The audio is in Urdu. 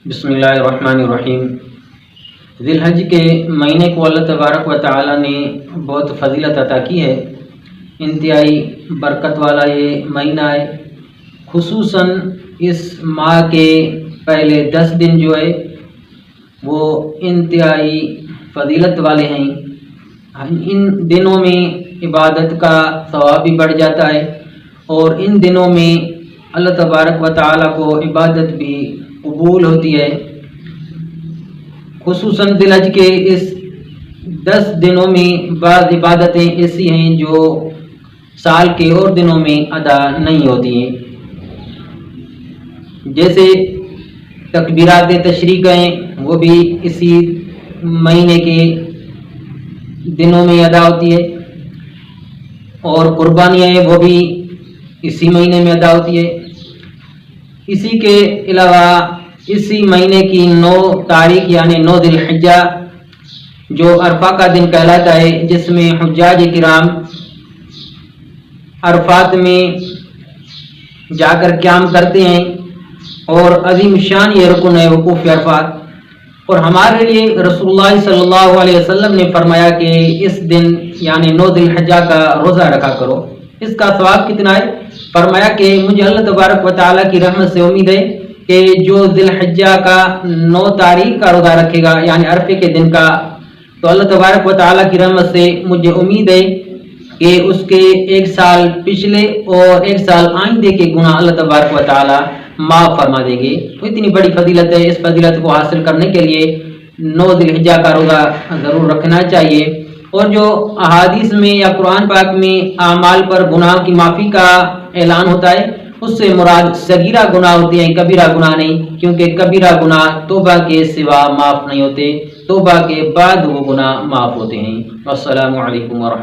بسم اللہ الرحمن الرحیم۔ ذی الحج کے مہینے کو اللہ تبارک و تعالی نے بہت فضیلت عطا کی ہے۔ انتہائی برکت والا یہ مہینہ ہے۔ خصوصاً اس ماہ کے پہلے 10 دن جو ہے وہ انتہائی فضیلت والے ہیں۔ ان دنوں میں عبادت کا ثواب بھی بڑھ جاتا ہے اور ان دنوں میں اللہ تبارک و تعالی کو عبادت بھی قبول ہوتی ہے۔ خصوصاً ذی الحج کے اس 10 دنوں میں بعض عبادتیں ایسی ہیں جو سال کے اور دنوں میں ادا نہیں ہوتی ہیں، جیسے تکبیرات تشریق ہیں وہ بھی اسی مہینے کے دنوں میں ادا ہوتی ہے، اور قربانیاں ہیں وہ بھی اسی مہینے میں ادا ہوتی ہے۔ اسی کے علاوہ اسی مہینے کی 9 تاریخ یعنی 9 ذی الحجہ جو عرفہ کا دن کہلاتا ہے، جس میں حجاج کرام عرفات میں جا کر قیام کرتے ہیں، اور عظیم شان یہ رکن ہے وقوف عرفات۔ اور ہمارے لیے رسول اللہ صلی اللہ علیہ وسلم نے فرمایا کہ اس دن یعنی 9 ذی الحجہ کا روزہ رکھا کرو۔ اس کا ثواب کتنا ہے؟ فرمایا کہ مجھے اللہ تبارک و تعالیٰ کی رحمت سے امید ہے کہ جو ذی الحجہ کا 9 تاریخ کا روزہ رکھے گا یعنی عرفے کے دن کا، تو اللہ تبارک و تعالیٰ کی رحمت سے مجھے امید ہے کہ اس کے 1 سال پچھلے اور 1 سال آئندے کے گناہ اللہ تبارک و تعالیٰ معاف فرما دیں گے۔ تو اتنی بڑی فضیلت ہے، اس فضیلت کو حاصل کرنے کے لیے 9 ذی الحجہ کا روزہ ضرور رکھنا چاہیے۔ اور جو احادیث میں یا قرآن پاک میں اعمال پر گناہ کی معافی کا اعلان ہوتا ہے، اس سے مراد صغیرہ گناہ ہوتے ہیں، کبیرہ گناہ نہیں، کیونکہ کبیرہ گناہ توبہ کے سوا معاف نہیں ہوتے، توبہ کے بعد وہ گناہ معاف ہوتے ہیں۔ السلام علیکم ورحمۃ اللہ۔